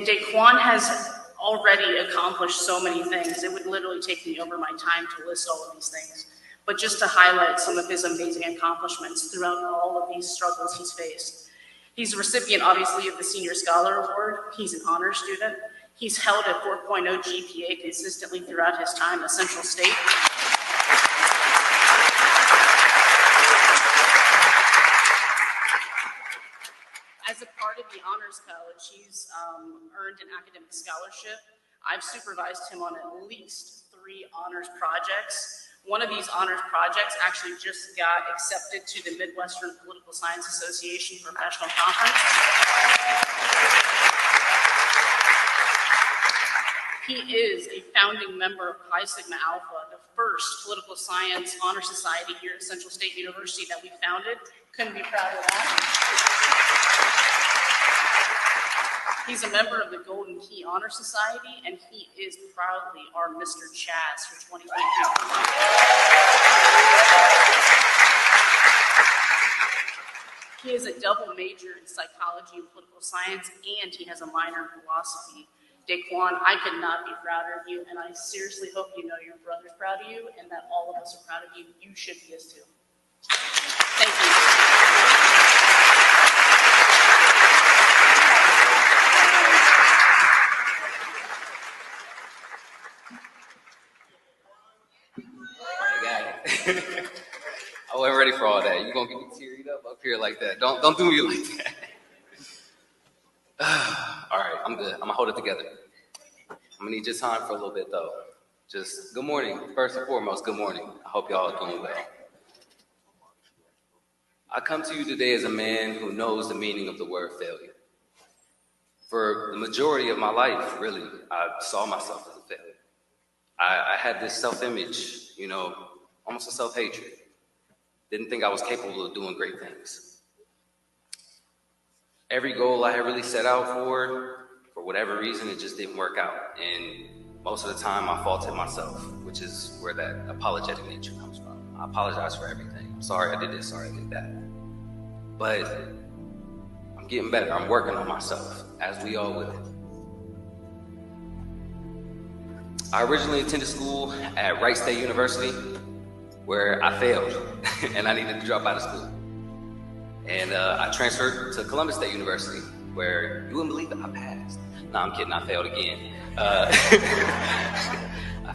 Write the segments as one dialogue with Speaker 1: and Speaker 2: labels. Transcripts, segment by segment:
Speaker 1: Daquan has already accomplished so many things. It would literally take me over my time to list all of these things. But just to highlight some of his amazing accomplishments throughout all of these struggles he's faced. He's a recipient, obviously, of the Senior Scholar Award. He's an honor student. He's held a 4.0 GPA consistently throughout his time at Central State. As a part of the Honors College, he's earned an academic scholarship. I've supervised him on at least 3 honors projects. One of these honors projects actually just got accepted to the Midwestern Political Science Association Professional Conference. He is a founding member of Pi Sigma Alpha, the first political science honor society here at Central State University that we founded. Couldn't be prouder of that. He's a member of the Golden Key Honor Society, and he is proudly our Mr. Chaz for 2023. He is a double major in psychology and political science, and he has a minor in philosophy. Daquan, I could not be prouder of you, and I seriously hope you know your brother's proud of you, and that all of us are proud of you. You should be as too. Thank you.
Speaker 2: I wasn't ready for all that. You're going to get me teared up here like that. Don't do me like that. All right, I'm good. I'm going to hold it together. I'm going to need your time for a little bit, though. Just good morning. First and foremost, good morning. I hope y'all are doing well. I come to you today as a man who knows the meaning of the word failure. For the majority of my life, really, I saw myself as a failure. I had this self-image, almost a self-hatred. Didn't think I was capable of doing great things. Every goal I had really set out for whatever reason, it just didn't work out. And most of the time, I faulted myself, which is where that apologetic nature comes from. I apologize for everything. I'm sorry I did this, sorry I did that. But I'm getting better. I'm working on myself, as we all will. I originally attended school at Wright State University, where I failed, and I needed to drop out of school. And I transferred to Columbus State University, where you wouldn't believe it, I passed. No, I'm kidding, I failed again. I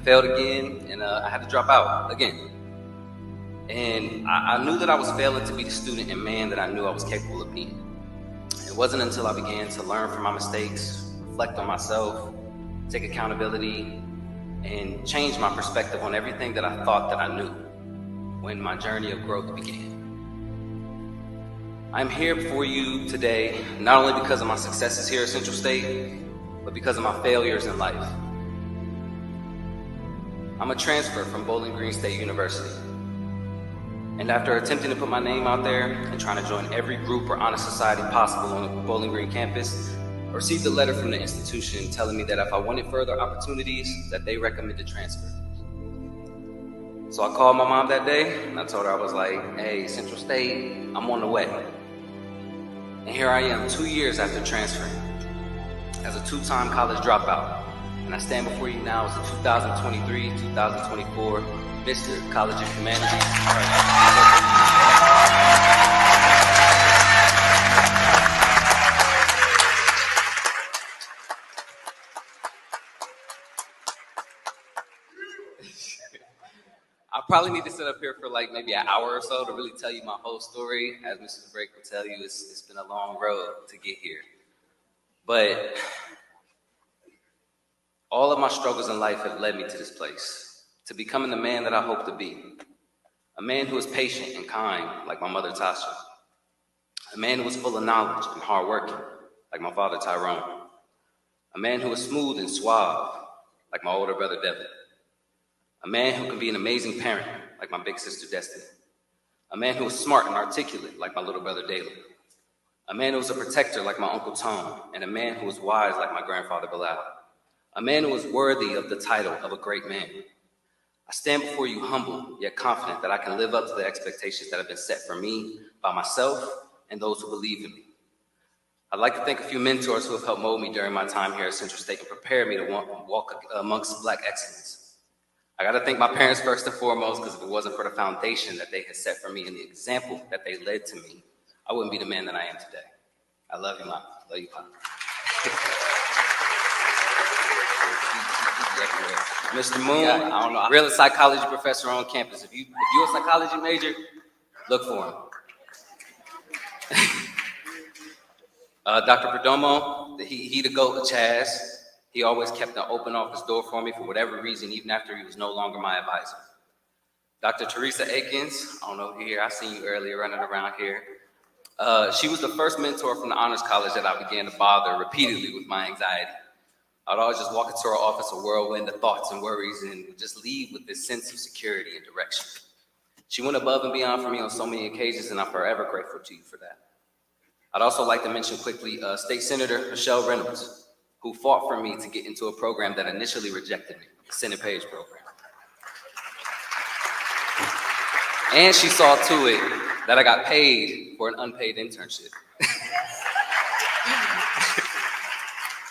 Speaker 2: failed again, and I had to drop out again. And I knew that I was failing to be the student and man that I knew I was capable of being. It wasn't until I began to learn from my mistakes, reflect on myself, take accountability, and change my perspective on everything that I thought that I knew when my journey of growth began. I'm here before you today, not only because of my successes here at Central State, but because of my failures in life. I'm a transfer from Bowling Green State University. And after attempting to put my name out there and trying to join every group or honor society possible on the Bowling Green campus, I received a letter from the institution telling me that if I wanted further opportunities, that they recommended transfer. So I called my mom that day, and I told her, I was like, hey, Central State, I'm on the way. And here I am 2 years after transferring as a 2-time college dropout. And I stand before you now as a 2023-2024 Mr. College of Humanities. I probably need to sit up here for maybe an hour or so to really tell you my whole story. As Mrs. Brake will tell you, it's been a long road to get here. But all of my struggles in life have led me to this place, to becoming the man that I hope to be. A man who is patient and kind, like my mother Tasha. A man who is full of knowledge and hardworking, like my father Tyrone. A man who is smooth and suave, like my older brother Devin. A man who can be an amazing parent, like my big sister Destiny. A man who is smart and articulate, like my little brother Dalen. A man who is a protector, like my Uncle Tone. And a man who is wise, like my grandfather Bilal. A man who is worthy of the title of a great man. I stand before you humble, yet confident that I can live up to the expectations that have been set for me by myself and those who believe in me. I'd like to thank a few mentors who have helped mold me during my time here at Central State and prepare me to walk amongst Black excellence. I gotta thank my parents first and foremost, because if it wasn't for the foundation that they had set for me and the example that they led to me, I wouldn't be the man that I am today. I love you, Mom. Love you, Pop. Mr. Moon, I don't know, real psychology professor on campus. If you're a psychology major, look for him. Dr. Perdomo, he the GOAT of Chaz. He always kept an open office door for me for whatever reason, even after he was no longer my advisor. Dr. Teresa Akins, I don't know if you're here, I seen you earlier running around here. She was the first mentor from the Honors College that I began to bother repeatedly with my anxiety. I'd always just walk into her office a whirlwind of thoughts and worries and would just leave with this sense of security and direction. She went above and beyond for me on so many occasions, and I'm forever grateful to you for that. I'd also like to mention quickly State Senator Michelle Reynolds, who fought for me to get into a program that initially rejected me, the Senate Page program. And she saw to it that I got paid for an unpaid internship.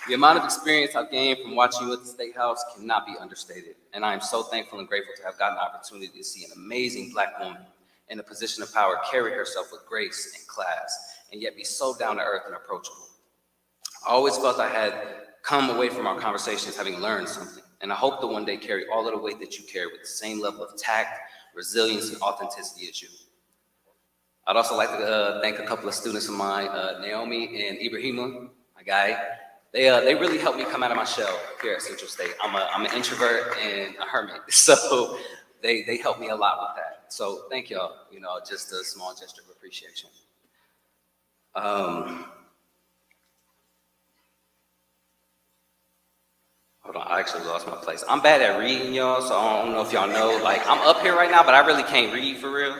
Speaker 2: The amount of experience I've gained from watching you at the State House cannot be understated, and I am so thankful and grateful to have gotten the opportunity to see an amazing Black woman in a position of power carry herself with grace and class, and yet be so down to earth and approachable. I always felt I had come away from our conversations having learned something, and I hope to one day carry all of the weight that you carry with the same level of tact, resilience, and authenticity as you. I'd also like to thank a couple of students of mine, Naomi and Ibrahima, my guy. They really helped me come out of my shell here at Central State. I'm an introvert and a hermit, so they helped me a lot with that. So thank y'all, just a small gesture of appreciation. Hold on, I actually lost my place. I'm bad at reading, y'all, so I don't know if y'all know, I'm up here right now, but I really can't read for real.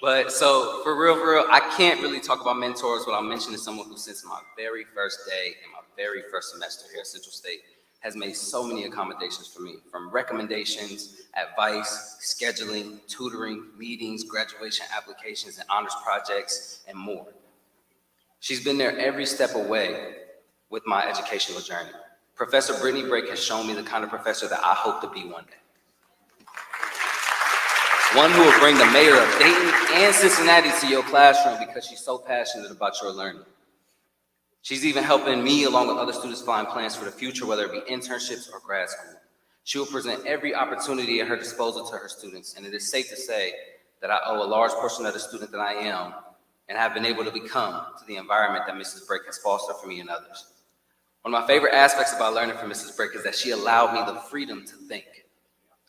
Speaker 2: But so for real, I can't really talk about mentors without mentioning someone who since my very first day and my very first semester here at Central State has made so many accommodations for me, from recommendations, advice, scheduling, tutoring, meetings, graduation applications, and honors projects, and more. She's been there every step away with my educational journey. Professor Brittany Brake has shown me the kind of professor that I hope to be one day. One who will bring the mayor of Dayton and Cincinnati to your classroom because she's so passionate about your learning. She's even helping me, along with other students, find plans for the future, whether it be internships or grad school. She will present every opportunity at her disposal to her students, and it is safe to say that I owe a large portion of the student that I am and have been able to become to the environment that Mrs. Brake has fostered for me and others. One of my favorite aspects about learning from Mrs. Brake is that she allowed me the freedom to think,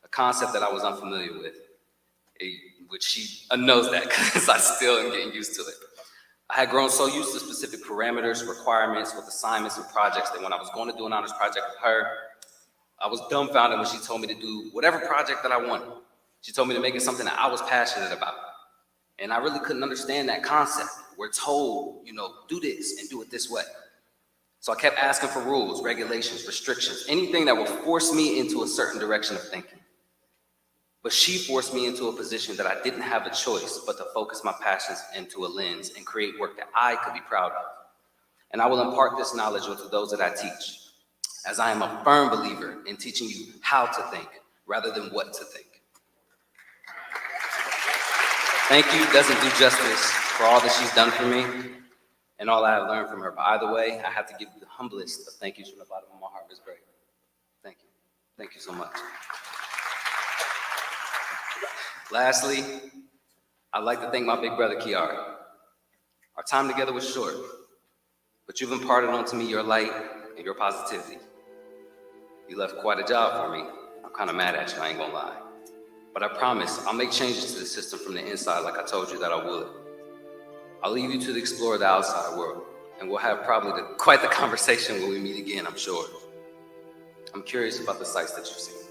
Speaker 2: a concept that I was unfamiliar with. Which she knows that because I still am getting used to it. I had grown so used to specific parameters, requirements with assignments and projects that when I was going to do an honors project with her, I was dumbfounded when she told me to do whatever project that I wanted. She told me to make it something that I was passionate about. And I really couldn't understand that concept. We're told, do this and do it this way. So I kept asking for rules, regulations, restrictions, anything that would force me into a certain direction of thinking. But she forced me into a position that I didn't have a choice but to focus my passions into a lens and create work that I could be proud of. And I will impart this knowledge onto those that I teach, as I am a firm believer in teaching you how to think rather than what to think. Thank you doesn't do justice for all that she's done for me and all I have learned from her. But either way, I have to give the humblest of thank yous from the bottom of my heart, Ms. Brake. Thank you. Thank you so much. Lastly, I'd like to thank my big brother, Kiara. Our time together was short, but you've imparted onto me your light and your positivity. You left quite a job for me. I'm kind of mad at you, I ain't gonna lie. But I promise I'll make changes to the system from the inside like I told you that I would. I'll leave you to explore the outside world, and we'll have probably quite the conversation when we meet again, I'm sure. I'm curious about the sights that you've seen,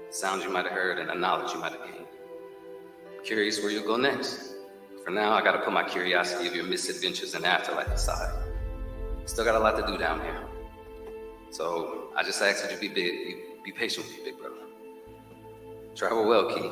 Speaker 2: the sounds you might have heard, and the knowledge you might have gained. Curious where you'll go next. For now, I gotta put my curiosity of your misadventures and afterlife aside. Still got a lot to do down here. So I just ask that you be patient with me, big brother. Travel well, Key.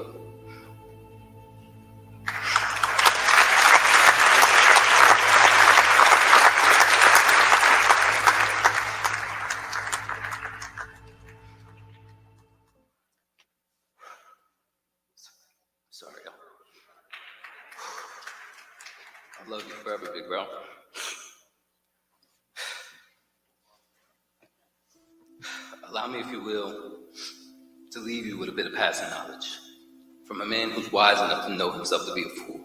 Speaker 2: you, big bro. Allow me, if you will, to leave you with a bit of passing knowledge from a man who's wise enough to know himself to be a fool.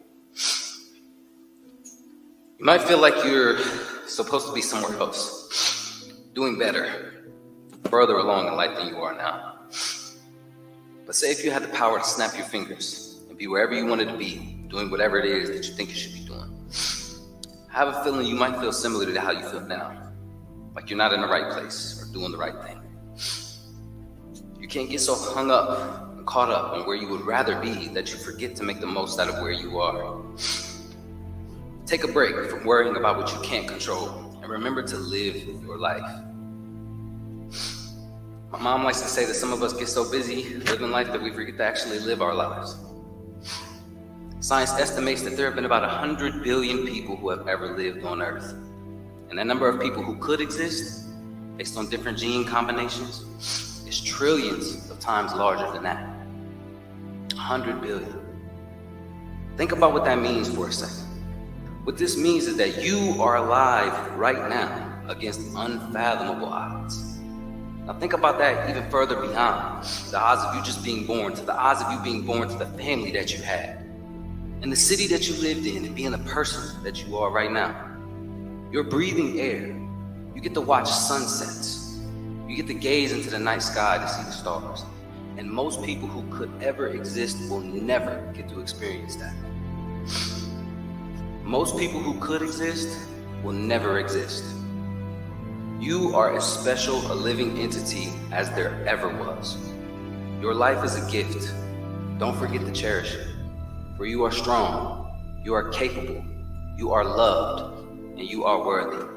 Speaker 2: You might feel like you're supposed to be somewhere else, doing better, further along in life than you are now. But say if you had the power to snap your fingers and be wherever you wanted to be, doing whatever it is that you think you should be doing. I have a feeling you might feel similar to how you feel now, like you're not in the right place or doing the right thing. You can't get so hung up and caught up on where you would rather be that you forget to make the most out of where you are. Take a break from worrying about what you can't control and remember to live your life. My mom likes to say that some of us get so busy living life that we forget to actually live our lives. Science estimates that there have been about 100 billion people who have ever lived on Earth. And the number of people who could exist, based on different gene combinations, is trillions of times larger than that. 100 billion. Think about what that means for a second. What this means is that you are alive right now against unfathomable odds. Now think about that even further beyond the odds of you just being born, to the odds of you being born to the family that you had, and the city that you lived in, and being the person that you are right now. You're breathing air. You get to watch sunsets. You get to gaze into the night sky to see the stars. And most people who could ever exist will never get to experience that. Most people who could exist will never exist. You are as special a living entity as there ever was. Your life is a gift. Don't forget to cherish it. For you are strong, you are capable, you are loved, and you are worthy.